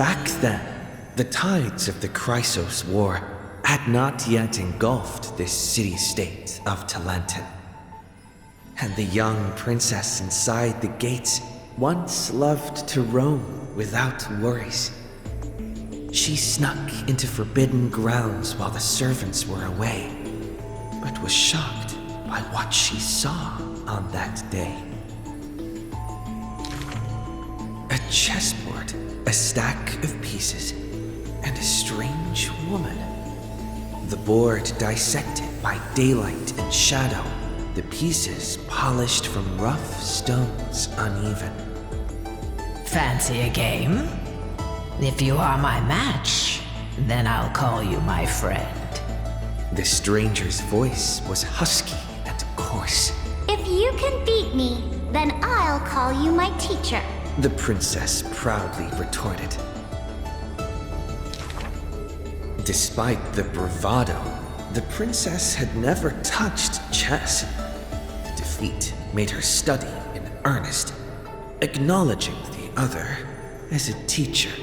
back then, the tides of the Chrysos War had not yet engulfed this city-state of Talenton. And the young princess inside the gates once loved to roam without worries. She snuck into forbidden grounds while the servants were away, but was shocked by what she saw on that day. A chessboard, a stack of pieces, and a strange woman. The board dissected by daylight and shadow, the pieces polished from rough stones uneven. Fancy a game? If you are my match, then I'll call you my friend. The stranger's voice was husky and coarse. If you can beat me, then I'll call you my teacher. The princess proudly retorted. Despite the bravado, the princess had never touched chess. The defeat made her study in earnest, acknowledging the other as a teacher.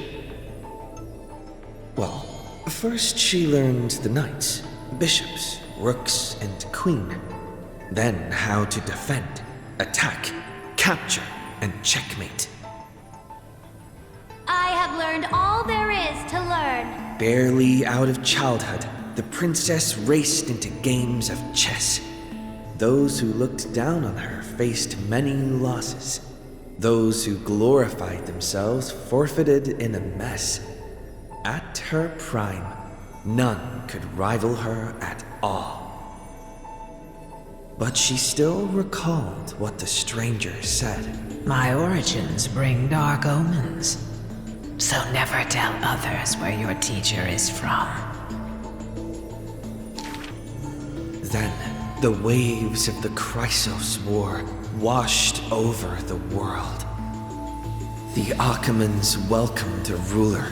Well, first she learned the knights, bishops, rooks, and queen. Then how to defend, attack, capture, and checkmate. I have learned all there is to learn. Barely out of childhood, the princess raced into games of chess. Those who looked down on her faced many losses. Those who glorified themselves forfeited in a mess. At her prime, none could rival her at all. But she still recalled what the stranger said. My origins bring dark omens, so never tell others where your teacher is from. Then, the waves of the Chrysos War washed over the world. The Achaemons welcomed a ruler.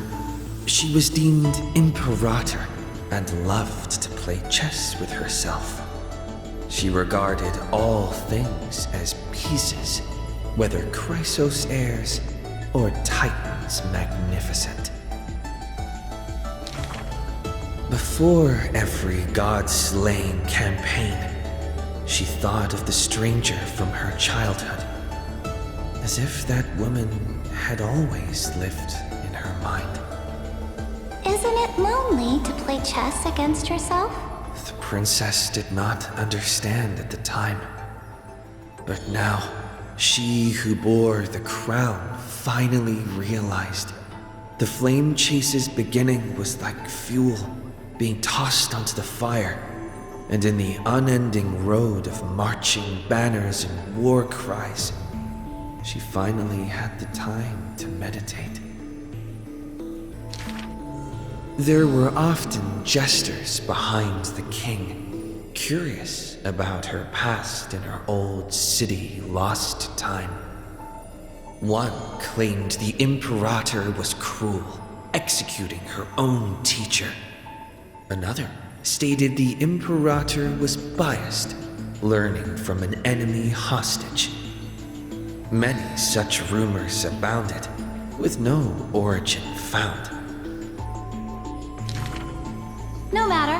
She was deemed Imperator and loved to play chess with herself. She regarded all things as pieces, whether Chrysos heirs or Titans magnificent. Before every god-slaying campaign, she thought of the stranger from her childhood, as if that woman had always lived in her mind. Isn't it lonely to play chess against yourself? The princess did not understand at the time. But now, she who bore the crown finally realized. The flame chase's beginning was like fuel being tossed onto the fire, and in the unending road of marching banners and war cries, she finally had the time to meditate. There were often jesters behind the king, curious about her past in her old city lost to time. One claimed the Imperator was cruel, executing her own teacher. Another stated the Imperator was biased, learning from an enemy hostage. Many such rumors abounded, with no origin found. No matter.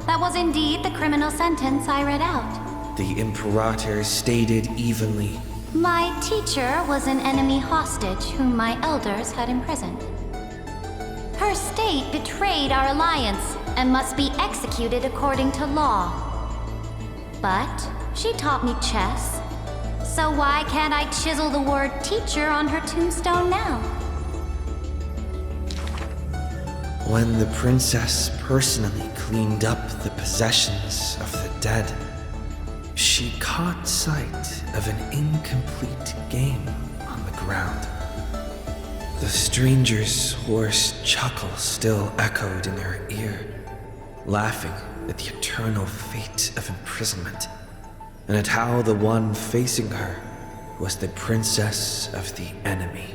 That was indeed the criminal sentence I read out. The Imperator stated evenly, My teacher was an enemy hostage whom my elders had imprisoned. Her state betrayed our alliance and must be executed according to law. But she taught me chess, so why can't I chisel the word teacher on her tombstone now? When the princess personally cleaned up the possessions of the dead, she caught sight of an incomplete game on the ground. The stranger's hoarse chuckle still echoed in her ear, laughing at the eternal fate of imprisonment, and at how the one facing her was the princess of the enemy.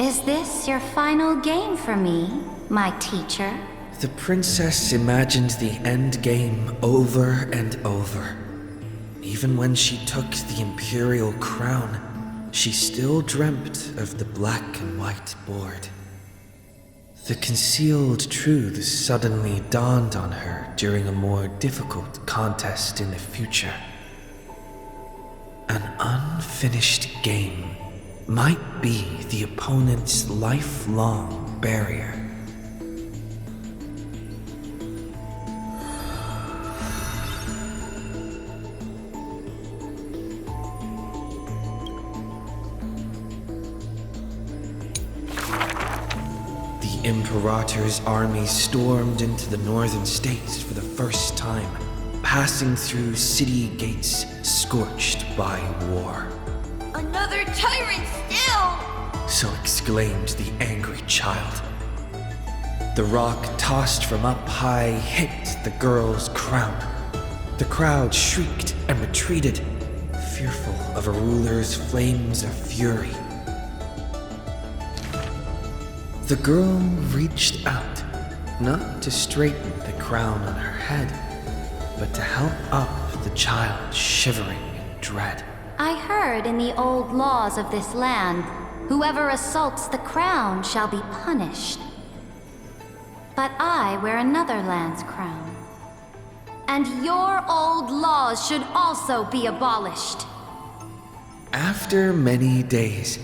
Is this your final game for me, my teacher? The princess imagined the end game over and over. Even when she took the imperial crown, she still dreamt of the black and white board. The concealed truth suddenly dawned on her during a more difficult contest in the future. An unfinished game might be the opponent's lifelong barrier. The Imperator's army stormed into the northern states for the first time, passing through city gates scorched by war. Another tyrant still! So exclaimed the angry child. The rock tossed from up high hit the girl's crown. The crowd shrieked and retreated, fearful of a ruler's flames of fury. The girl reached out, not to straighten the crown on her head, but to help up the child shivering in dread. I heard in the old laws of this land, whoever assaults the crown shall be punished. But I wear another land's crown. And your old laws should also be abolished. After many days,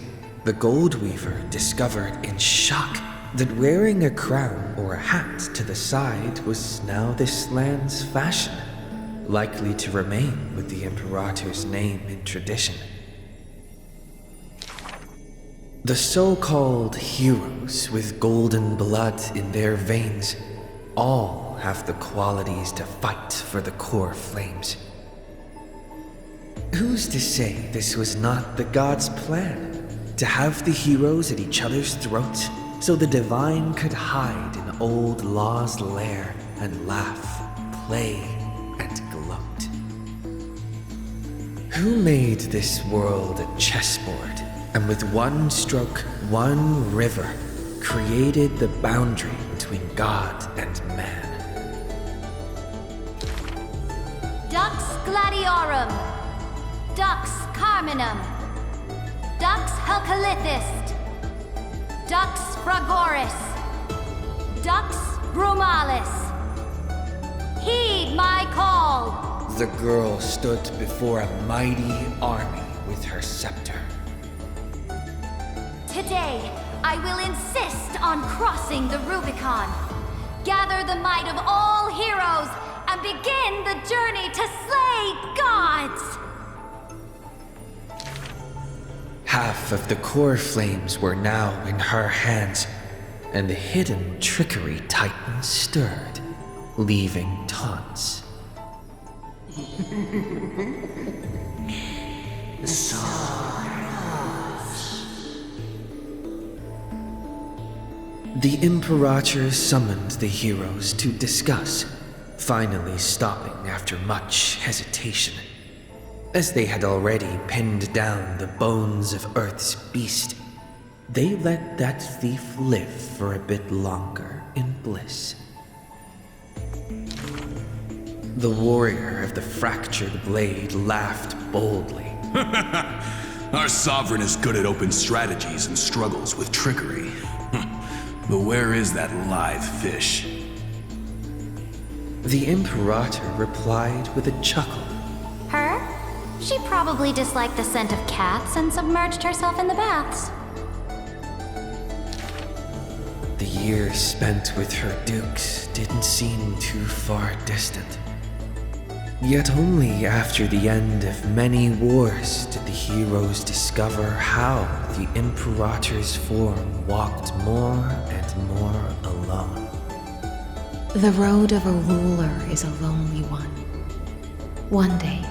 the gold weaver discovered in shock that wearing a crown or a hat to the side was now this land's fashion, likely to remain with the Imperator's name in tradition. The so-called heroes with golden blood in their veins all have the qualities to fight for the core flames. Who's to say this was not the gods' plan? To have the heroes at each other's throats so the divine could hide in old law's lair and laugh, play, and gloat. Who made this world a chessboard and with one stroke, one river, created the boundary between God and man? Dux Gladiorum, Dux Carminum, Dux Helcalithist, Dux Fragoris, Dux Brumalis. Heed my call! The girl stood before a mighty army with her scepter. Today, I will insist on crossing the Rubicon. Gather the might of all heroes and begin the journey to slay gods! Half of the core flames were now in her hands, and the hidden trickery titan stirred, leaving taunts. The Imperator summoned the heroes to discuss, finally stopping after much hesitation. As they had already pinned down the bones of Earth's beast, they let that thief live for a bit longer in bliss. The warrior of the fractured blade laughed boldly. Our sovereign is good at open strategies and struggles with trickery. But where is that live fish? The Imperator replied with a chuckle. Her? She probably disliked the scent of cats and submerged herself in the baths. The years spent with her dukes didn't seem too far distant. Yet only after the end of many wars did the heroes discover how the Imperator's form walked more and more alone. The road of a ruler is a lonely one. One day,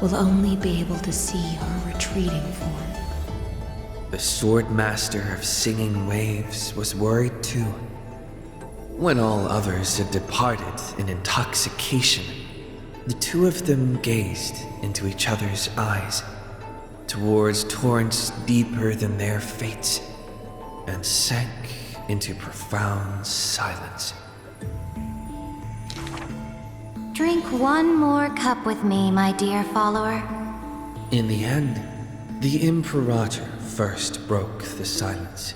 we'll only be able to see her retreating form. The Swordmaster of Singing Waves was worried too. When all others had departed in intoxication, the two of them gazed into each other's eyes, towards torrents deeper than their fates, and sank into profound silence. Drink one more cup with me, my dear follower. In the end, The Imperator first broke the silence.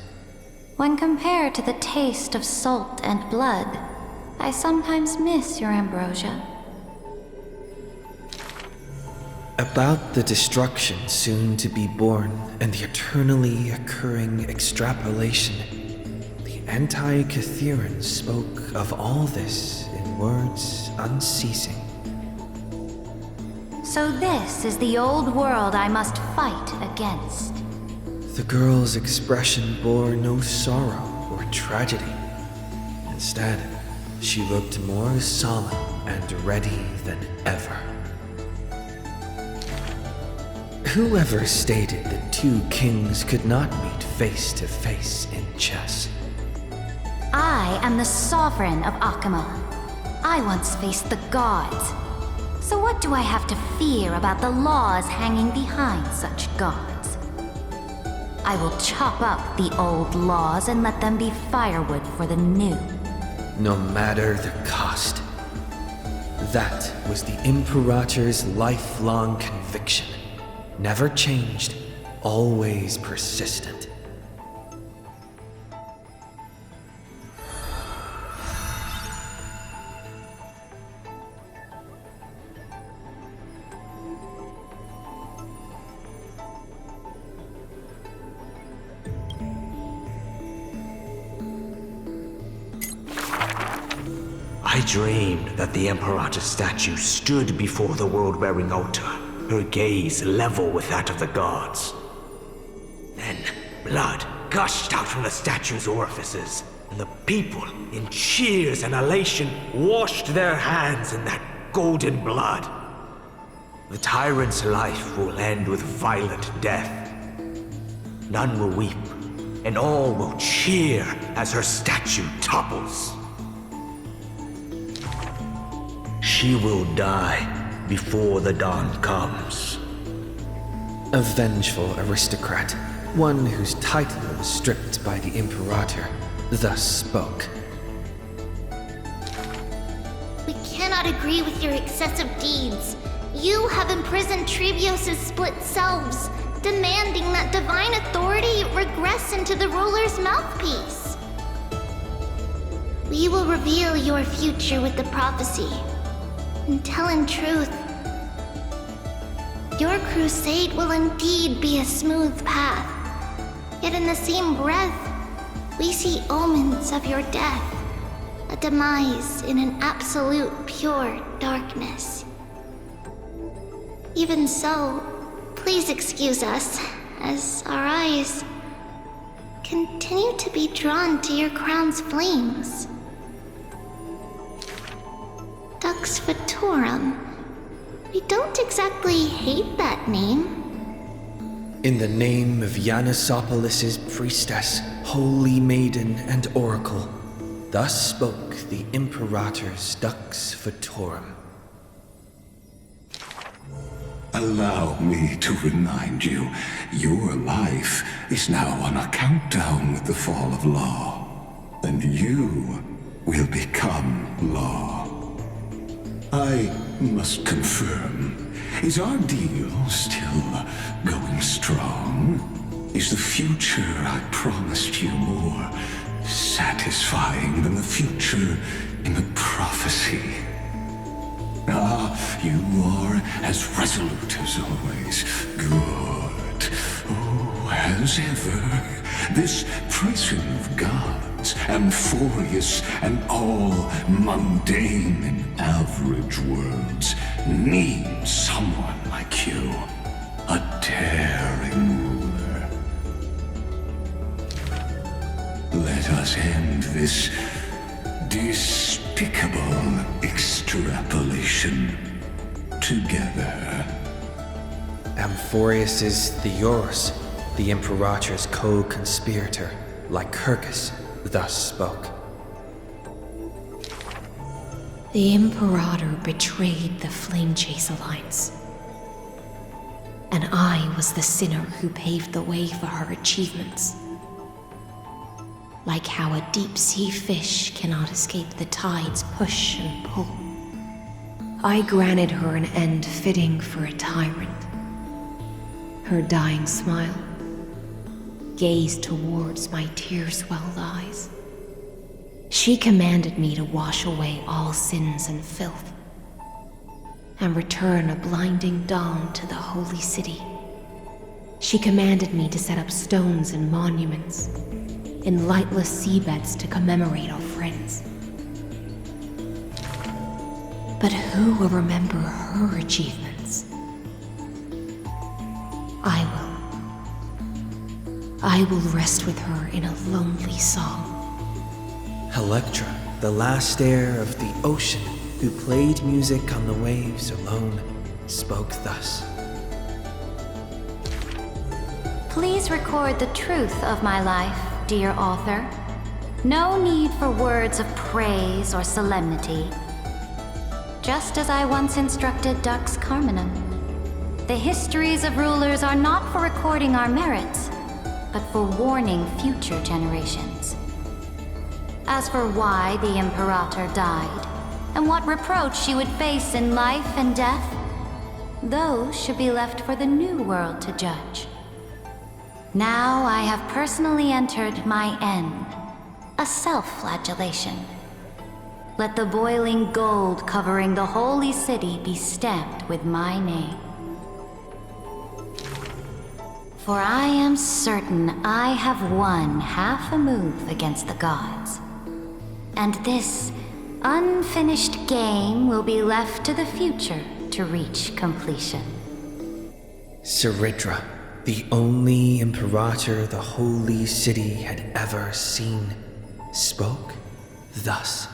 When compared to the taste of salt and blood, I sometimes miss your ambrosia. About the destruction soon to be born and the eternally occurring extrapolation, the Anti-Catherans spoke of all this in words unceasing. So this is the old world I must fight against. The girl's expression bore no sorrow or tragedy. Instead, she looked more solemn and ready than ever. Whoever stated that two kings could not meet face to face in chess? I am the sovereign of Akama. I once faced the gods. So what do I have to fear about the laws hanging behind such gods? I will chop up the old laws and let them be firewood for the new. No matter the cost. That was the Imperator's lifelong conviction. Never changed, always persistent. I dreamed that the Imperator's statue stood before the world-wearing altar, her gaze level with that of the gods. Then, blood gushed out from the statue's orifices, and the people, in cheers and elation, washed their hands in that golden blood. The tyrant's life will end with violent death. None will weep, and all will cheer as her statue topples. She will die before the dawn comes. A vengeful aristocrat, one whose title was stripped by the Imperator, thus spoke. We cannot agree with your excessive deeds. You have imprisoned Trebios' split selves, demanding that divine authority regress into the ruler's mouthpiece. We will reveal your future with the prophecy. And tell in truth, your crusade will indeed be a smooth path. Yet in the same breath, we see omens of your death, a demise in an absolute pure darkness. Even so, please excuse us, as our eyes continue to be drawn to your crown's flames. Dux Fatorum. We don't exactly hate that name. In the name of Yanissopolis' priestess, holy maiden, and oracle, thus spoke the Imperator's Dux Fatorum. Allow me to remind you, your life is now on a countdown with the fall of law, and you will become law. I must confirm, is our deal still going strong? Is the future I promised you more satisfying than the future in the prophecy? Ah, you are as resolute as always. Good. Oh, as ever, this prison of gods, amphorious and all mundane and average worlds, needs someone like you, a daring ruler. Let us end this despicable extrapolation together. Amphorius is Theoros, the Imperator's co-conspirator, Lycurgus, thus spoke. The Imperator betrayed the Flame Chase Alliance. And I was the sinner who paved the way for her achievements. Like how a deep-sea fish cannot escape the tide's push and pull. I granted her an end fitting for a tyrant. her dying smile, gazed towards my tear-swelled eyes. She commanded me to wash away all sins and filth, and return a blinding dawn to the holy city. She commanded me to set up stones and monuments, in lightless seabeds to commemorate our friends. But who will remember her achievements? I will rest with her in a lonely song. Electra, the last heir of the ocean, who played music on the waves alone, spoke thus. Please record the truth of my life, dear author. No need for words of praise or solemnity. Just as I once instructed Dux Carminum, the histories of rulers are not for recording our merits, but for warning future generations. As for why the Imperator died, and what reproach she would face in life and death, those should be left for the new world to judge. Now I have personally entered my end, a self-flagellation. Let the boiling gold covering the holy city be stamped with my name. For I am certain I have won half a move against the gods. And this unfinished game will be left to the future to reach completion. Saridra, the only Imperator the holy city had ever seen, spoke thus.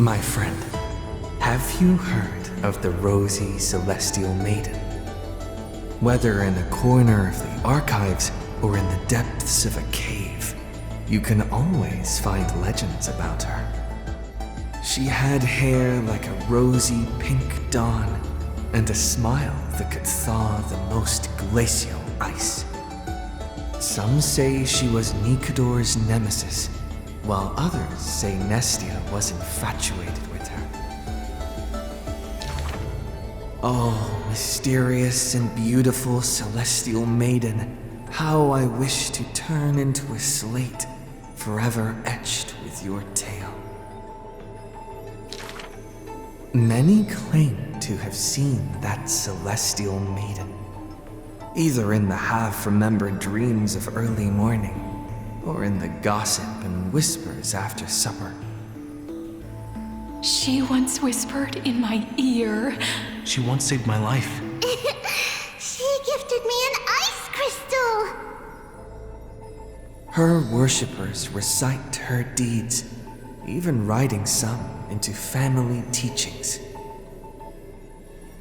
My friend, have you heard of the rosy celestial maiden? Whether in a corner of the archives or in the depths of a cave, you can always find legends about her. She had hair like a rosy pink dawn and a smile that could thaw the most glacial ice. Some say she was Nikador's nemesis, while others say Nestia was infatuated with her. Oh, mysterious and beautiful celestial maiden, how I wish to turn into a slate, forever etched with your tale. Many claim to have seen that celestial maiden, either in the half-remembered dreams of early morning, or in the gossip and whispers after supper. She once whispered in my ear. She once saved my life. She gifted me an ice crystal! Her worshippers recite her deeds, even writing some into family teachings.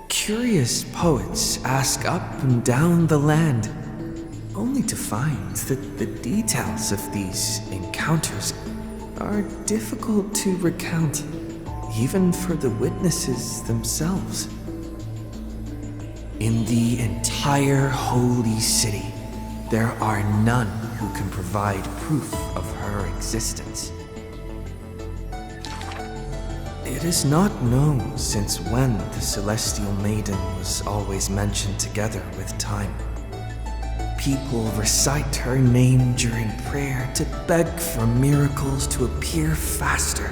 Curious poets ask up and down the land, only to find that the details of these encounters are difficult to recount, even for the witnesses themselves. In the entire holy city, there are none who can provide proof of her existence. It is not known since when the Celestial Maiden was always mentioned together with time. People recite her name during prayer to beg for miracles to appear faster.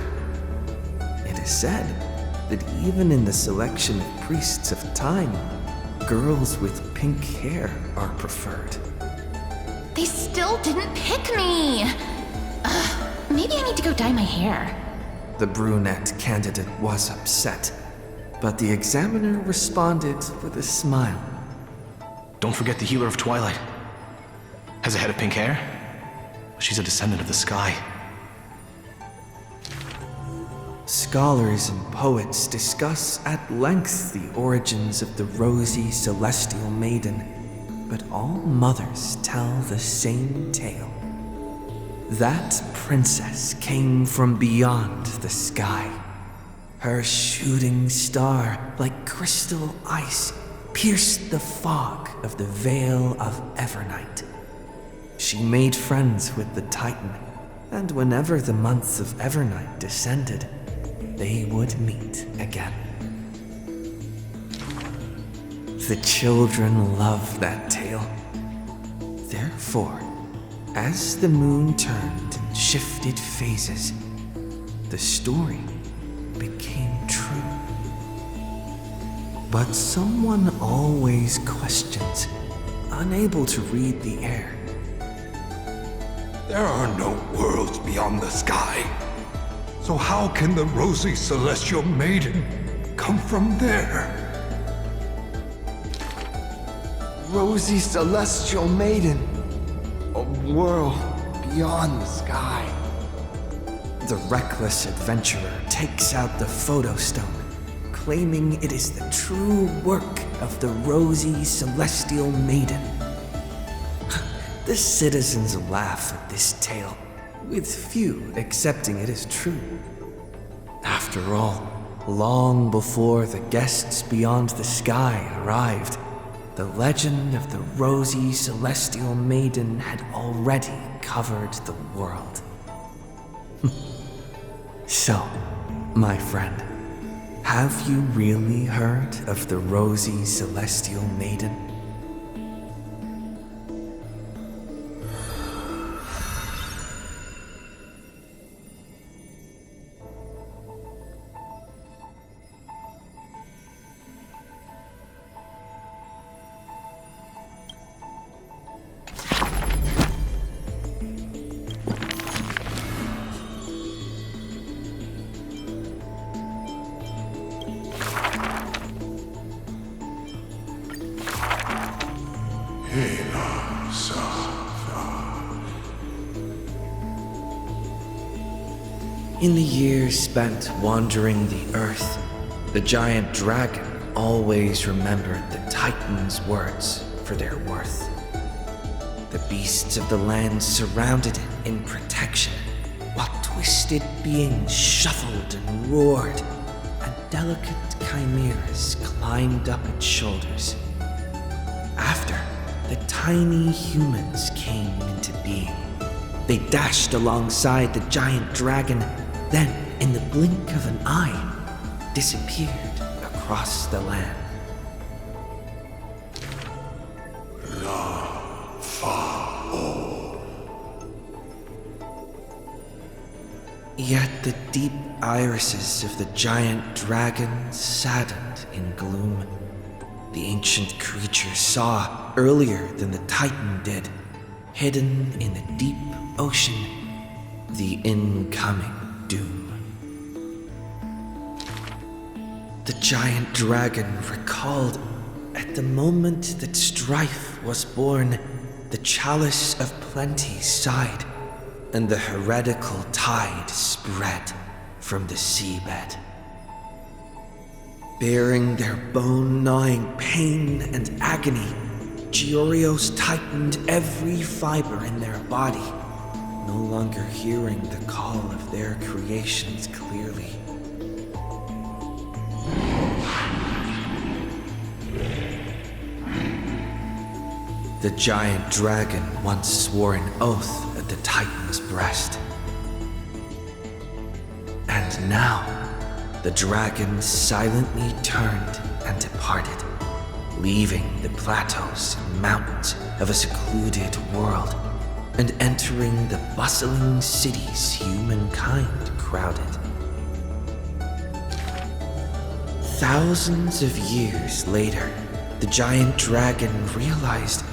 It is said that even in the selection of priests of time, girls with pink hair are preferred. They still didn't pick me! Maybe I need to go dye my hair. The brunette candidate was upset, but the examiner responded with a smile. Don't forget the Healer of Twilight. Has a head of pink hair? She's a descendant of the sky. Scholars and poets discuss at length the origins of the rosy celestial maiden, but all mothers tell the same tale. That princess came from beyond the sky. Her shooting star, like crystal ice, pierced the fog of the Veil of Evernight. She made friends with the Titan, and whenever the months of Evernight descended, they would meet again. The children loved that tale. Therefore, as the moon turned and shifted phases, the story became true. But someone always questions, unable to read the air. There are no worlds beyond the sky. So how can the rosy celestial maiden come from there? Rosy celestial maiden, a world beyond the sky. The reckless adventurer takes out the photo stone, claiming it is the true work of the rosy celestial maiden. The citizens laugh at this tale, with few accepting it as true. After all, long before the guests beyond the sky arrived, the legend of the rosy celestial maiden had already covered the world. So, my friend, have you really heard of the rosy celestial maiden? In the years spent wandering the earth, the giant dragon always remembered the Titan's words for their worth. The beasts of the land surrounded it in protection, while twisted beings shuffled and roared, and delicate chimeras climbed up its shoulders. After, the tiny humans came into being. They dashed alongside the giant dragon, then, in the blink of an eye, disappeared across the land. Yet the deep irises of the giant dragon saddened in gloom. The ancient creature saw, earlier than the Titan did, hidden in the deep ocean, the incoming doom. The giant dragon recalled, at the moment that strife was born, the chalice of plenty sighed, and the heretical tide spread from the seabed. Bearing their bone-gnawing pain and agony, Giorios tightened every fiber in their body, no longer hearing the call of their creations clearly. The giant dragon once swore an oath at the Titan's breast. And now, the dragon silently turned and departed, leaving the plateaus and mountains of a secluded world and entering the bustling cities humankind crowded. Thousands of years later, the giant dragon realized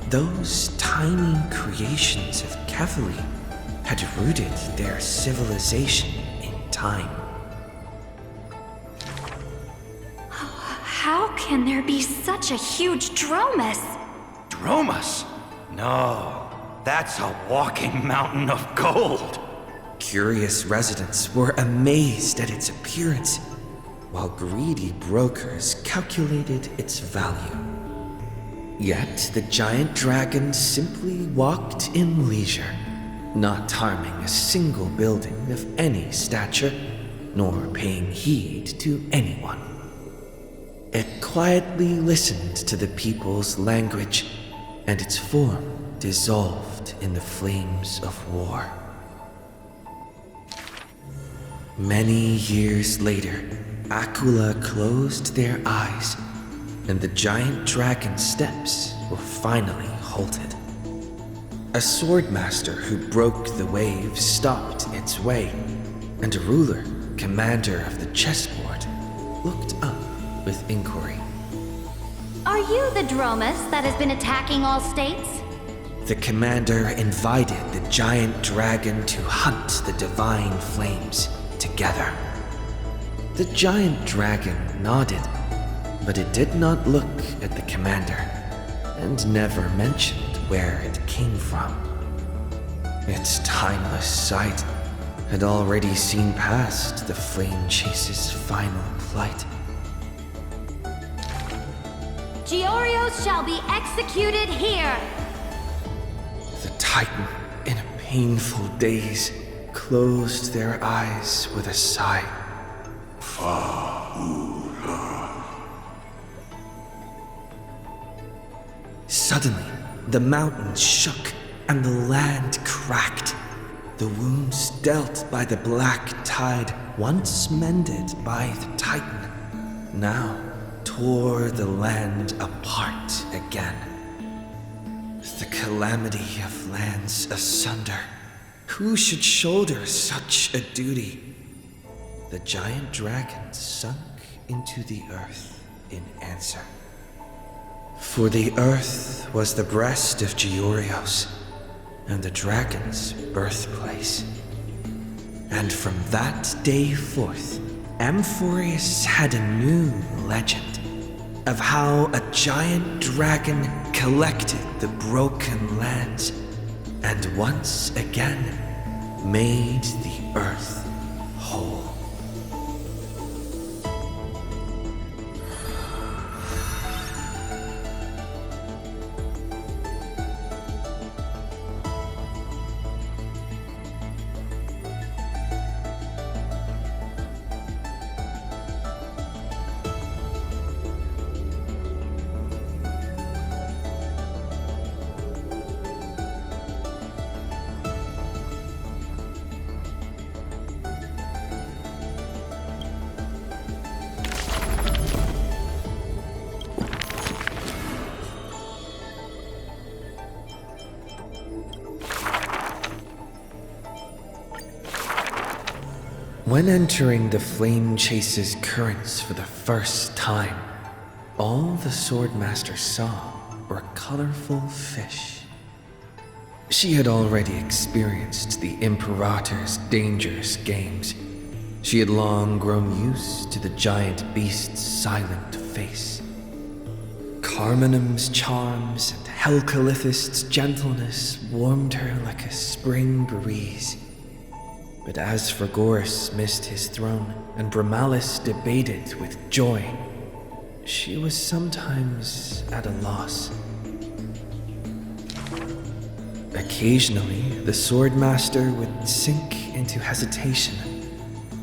those tiny creations of Kefali had rooted their civilization in time. How can there be such a huge Dromus? Dromus? No, that's a walking mountain of gold. Curious residents were amazed at its appearance, while greedy brokers calculated its value. Yet the giant dragon simply walked in leisure, not harming a single building of any stature, nor paying heed to anyone. It quietly listened to the people's language, and its form dissolved in the flames of war. Many years later, Akula closed their eyes, and the giant dragon steps were finally halted. A swordmaster who broke the waves stopped its way, and a ruler, commander of the chessboard, looked up with inquiry. Are you the Dromus that has been attacking all states? The commander invited the giant dragon to hunt the divine flames together. The giant dragon nodded, but it did not look at the commander, and never mentioned where it came from. Its timeless sight had already seen past the Flame Chase's final plight. Georios shall be executed here! The Titan, in a painful daze, closed their eyes with a sigh. Suddenly, the mountains shook and the land cracked. The wounds dealt by the black tide, once mended by the Titan, now tore the land apart again. The calamity of lands asunder. Who should shoulder such a duty? The giant dragon sunk into the earth in answer. For the earth was the breast of Georios, and the dragon's birthplace. And from that day forth, Amphorius had a new legend of how a giant dragon collected the broken lands and once again made the earth whole. When entering the Flame Chase's currents for the first time, all the Swordmaster saw were colorful fish. She had already experienced the Imperator's dangerous games. She had long grown used to the giant beast's silent face. Carminum's charms and Helcalithist's gentleness warmed her like a spring breeze. But as Fragoris missed his throne and Bramalis debated with joy, she was sometimes at a loss. Occasionally, the Swordmaster would sink into hesitation,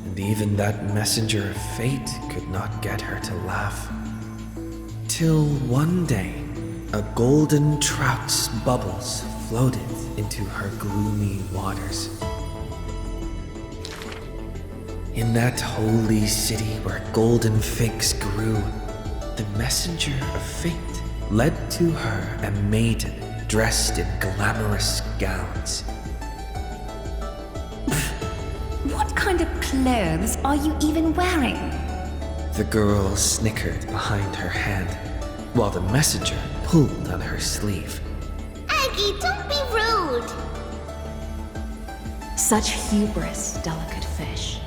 and even that messenger of fate could not get her to laugh. Till one day, a golden trout's bubbles floated into her gloomy waters. In that holy city where golden figs grew, the messenger of fate led to her a maiden dressed in glamorous gowns. What kind of clothes are you even wearing? The girl snickered behind her hand, while the messenger pulled on her sleeve. Aggie, don't be rude! Such hubris, delicate fish.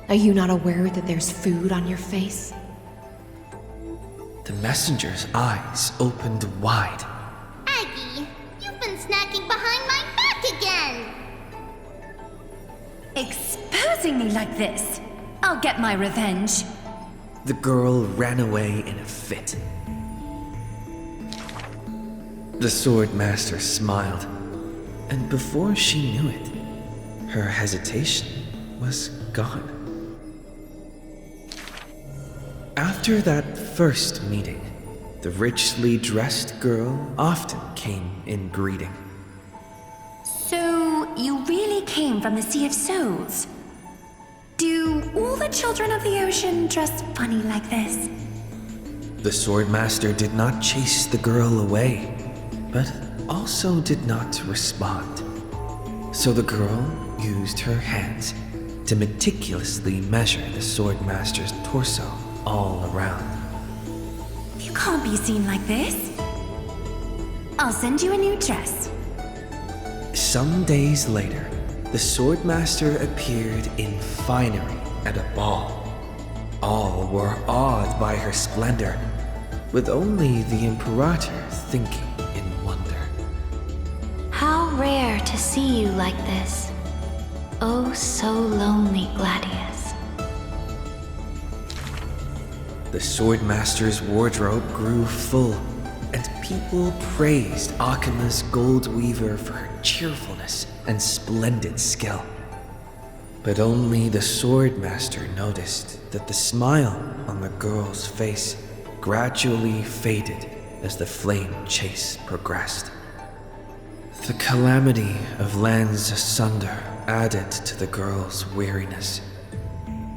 Are you not aware that there's food on your face? The messenger's eyes opened wide. Aggie, you've been snacking behind my back again! Exposing me like this! I'll get my revenge. The girl ran away in a fit. The Swordmaster smiled, and before she knew it, her hesitation was gone. After that first meeting, the richly dressed girl often came in greeting. So, you really came from the Sea of Souls? Do all the children of the ocean dress funny like this? The Swordmaster did not chase the girl away, but also did not respond. So the girl used her hands to meticulously measure the Swordmaster's torso all around. You can't be seen like this. I'll send you a new dress. Some days later, the Swordmaster appeared in finery at a ball. All were awed by her splendor, with only the Imperator thinking in wonder. How rare to see you like this. Oh, so lonely, Gladius. The Swordmaster's wardrobe grew full, and people praised Akima's Gold Weaver for her cheerfulness and splendid skill. But only the Swordmaster noticed that the smile on the girl's face gradually faded as the flame chase progressed. The calamity of lands asunder added to the girl's weariness.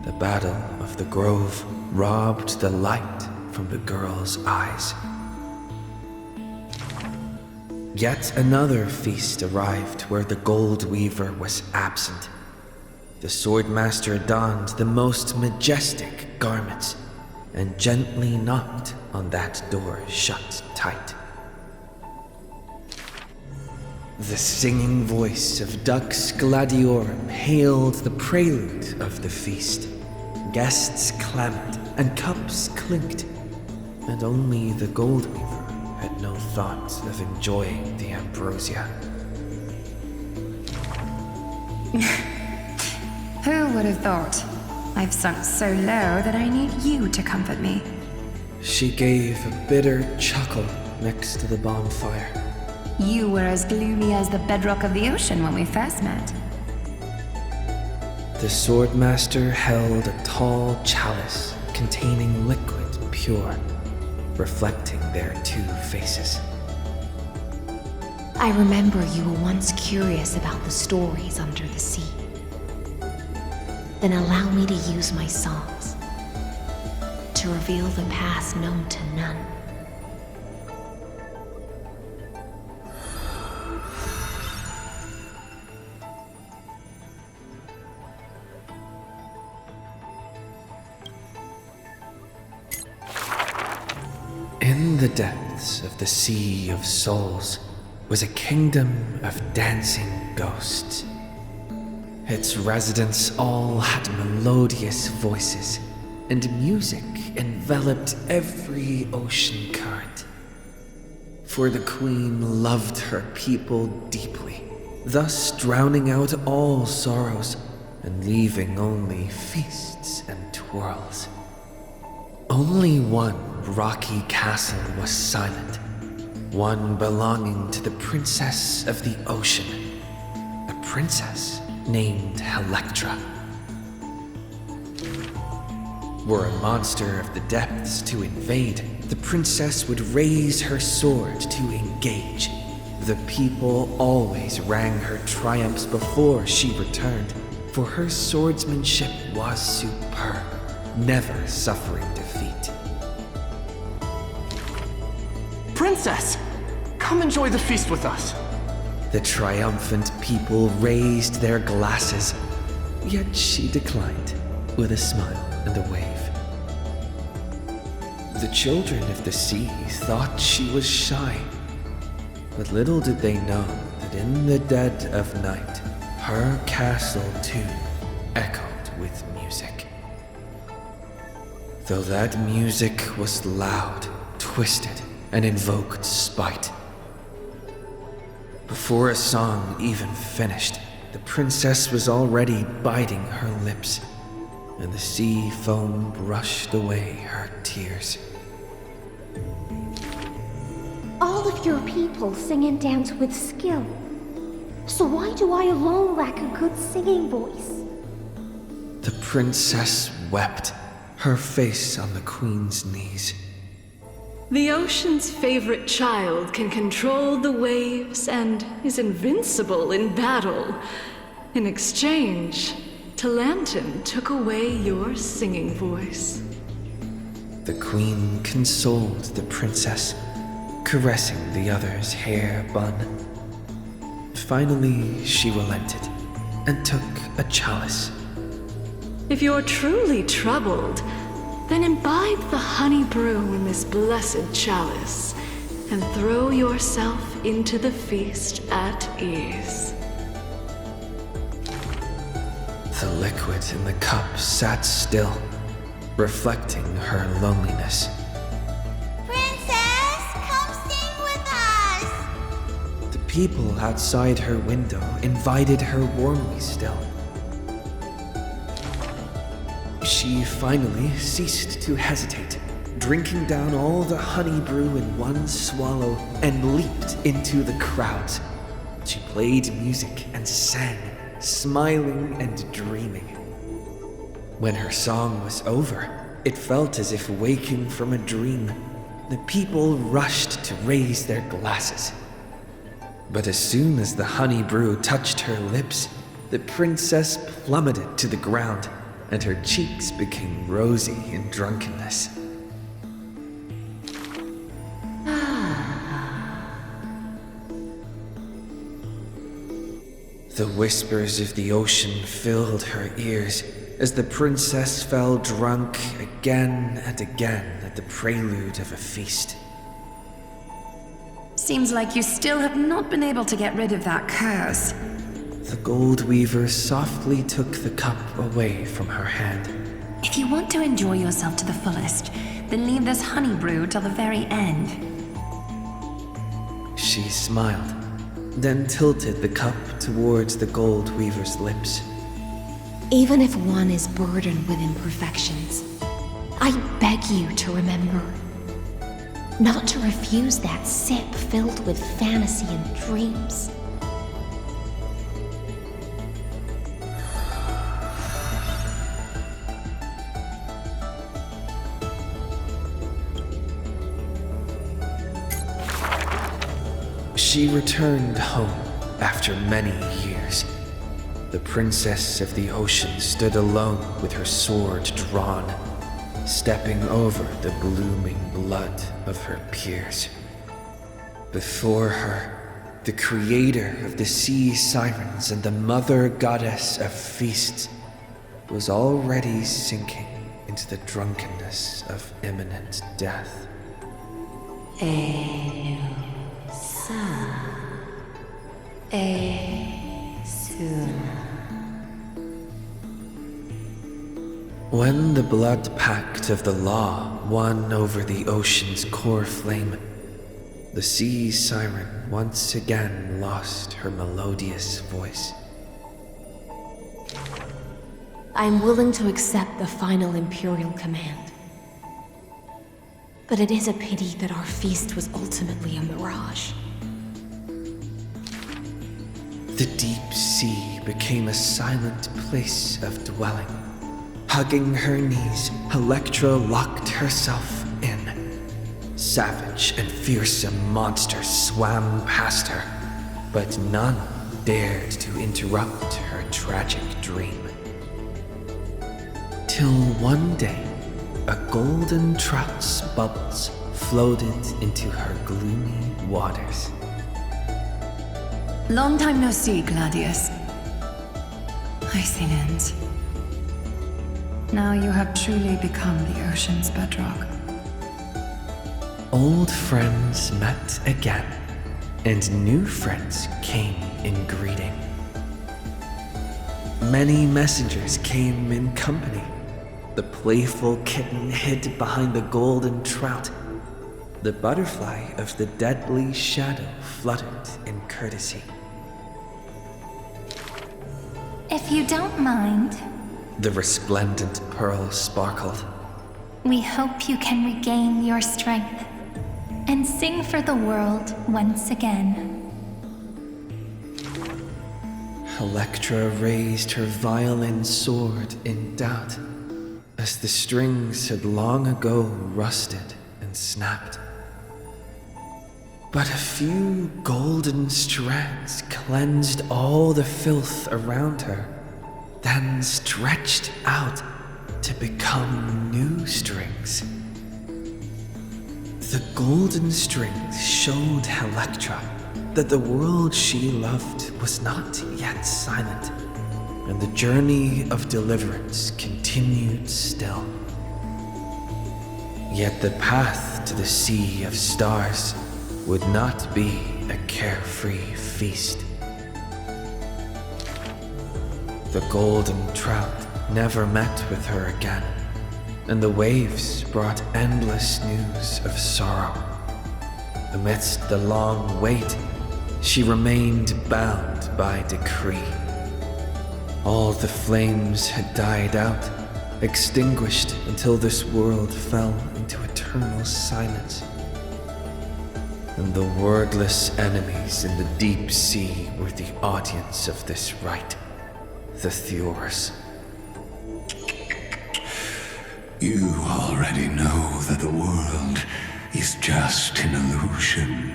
The Battle of the Grove robbed the light from the girl's eyes. Yet another feast arrived where the Gold Weaver was absent. The Swordmaster donned the most majestic garments and gently knocked on that door shut tight. The singing voice of Dux Gladiorum hailed the prelude of the feast. Guests clamored and cups clinked, and only the Gold Weaver had no thought of enjoying the ambrosia. Who would have thought? I've sunk so low that I need you to comfort me. She gave a bitter chuckle next to the bonfire. You were as gloomy as the bedrock of the ocean when we first met. The Swordmaster held a tall chalice containing liquid pure, reflecting their two faces. I remember you were once curious about the stories under the sea. Then allow me to use my songs to reveal the past known to none. In the depths of the Sea of Souls was a kingdom of dancing ghosts. Its residents all had melodious voices, and music enveloped every ocean current. For the queen loved her people deeply, thus drowning out all sorrows and leaving only feasts and twirls. Only one rocky castle was silent, one belonging to the Princess of the Ocean, a princess named Electra. Were a monster of the depths to invade, the princess would raise her sword to engage. The people always rang her triumphs before she returned, for her swordsmanship was superb, never suffering defeat. Princess! Come enjoy the feast with us. The triumphant people raised their glasses, yet she declined with a smile and a wave. The children of the sea thought she was shy, but little did they know that in the dead of night, her castle too echoed with music. Though that music was loud, twisted, and invoked spite. Before a song even finished, the princess was already biting her lips, and the sea foam brushed away her tears. All of your people sing and dance with skill. So why do I alone lack a good singing voice? The princess wept, her face on the queen's knees. The ocean's favorite child can control the waves and is invincible in battle. In exchange, Talantin took away your singing voice. The queen consoled the princess, caressing the other's hair bun. Finally, she relented and took a chalice. If you're truly troubled, then imbibe the honey brew in this blessed chalice and throw yourself into the feast at ease. The liquid in the cup sat still, reflecting her loneliness. Princess, come sing with us! The people outside her window invited her warmly still. She finally ceased to hesitate, drinking down all the honey brew in one swallow and leaped into the crowds. She played music and sang, smiling and dreaming. When her song was over, it felt as if waking from a dream. The people rushed to raise their glasses. But as soon as the honey brew touched her lips, the princess plummeted to the ground, and her cheeks became rosy in drunkenness. The whispers of the ocean filled her ears as the princess fell drunk again and again at the prelude of a feast. Seems like you still have not been able to get rid of that curse. The gold weaver softly took the cup away from her hand. If you want to enjoy yourself to the fullest, then leave this honey brew till the very end. She smiled, then tilted the cup towards the gold weaver's lips. Even if one is burdened with imperfections, I beg you to remember not to refuse that sip filled with fantasy and dreams. She returned home after many years. The princess of the ocean stood alone with her sword drawn, stepping over the blooming blood of her peers. Before her, the creator of the sea sirens and the mother goddess of feasts was already sinking into the drunkenness of imminent death. When the blood pact of the law won over the ocean's core flame, the sea siren once again lost her melodious voice. I am willing to accept the final Imperial command. But it is a pity that our feast was ultimately a mirage. The deep sea became a silent place of dwelling. Hugging her knees, Electra locked herself in. Savage and fearsome monsters swam past her, but none dared to interrupt her tragic dream. Till one day, a golden trout's bubbles floated into her gloomy waters. Long time no see, Gladius. I see ends. Now you have truly become the ocean's bedrock. Old friends met again, and new friends came in greeting. Many messengers came in company. The playful kitten hid behind the golden trout. The butterfly of the deadly shadow fluttered in courtesy. If you don't mind, The resplendent pearl sparkled. we hope you can regain your strength and sing for the world once again. Electra raised her violin sword in doubt, as the strings had long ago rusted and snapped. But a few golden strands cleansed all the filth around her, then stretched out to become new strings. The golden strings showed Electra that the world she loved was not yet silent, and the journey of deliverance continued still. Yet the path to the Sea of Stars would not be a carefree feast. The golden trout never met with her again, and the waves brought endless news of sorrow. Amidst the long wait, she remained bound by decree. All the flames had died out, extinguished until this world fell into eternal silence. And the wordless enemies in the deep sea were the audience of this rite, the Thures. You already know that the world is just an illusion.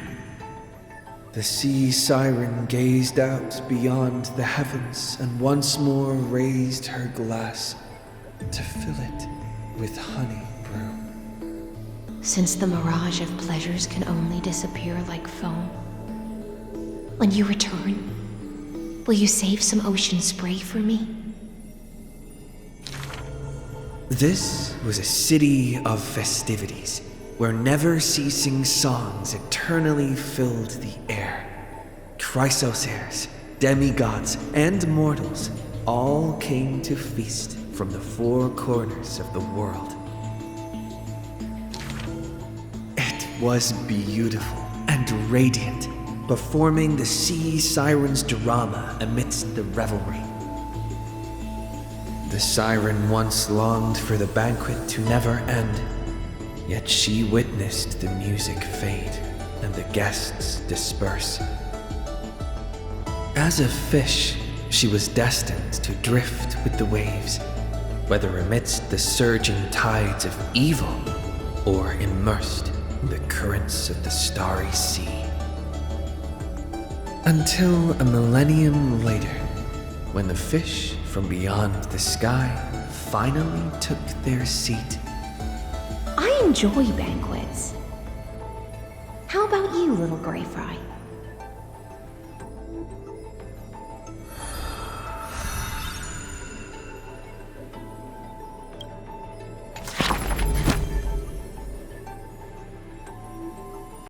The sea siren gazed out beyond the heavens and once more raised her glass to fill it with honey brew. Since the mirage of pleasures can only disappear like foam, when you return, will you save some ocean spray for me? This was a city of festivities, where never-ceasing songs eternally filled the air. Chrysosaurs, demigods, and mortals all came to feast from the four corners of the world. It was beautiful and radiant, performing the sea siren's drama amidst the revelry. The siren once longed for the banquet to never end, yet she witnessed the music fade and the guests disperse. As a fish, she was destined to drift with the waves, whether amidst the surging tides of evil or immersed in the currents of the starry sea. Until a millennium later, when the fish from beyond the sky finally took their seat. I enjoy banquets. How about you, little Grey Fry?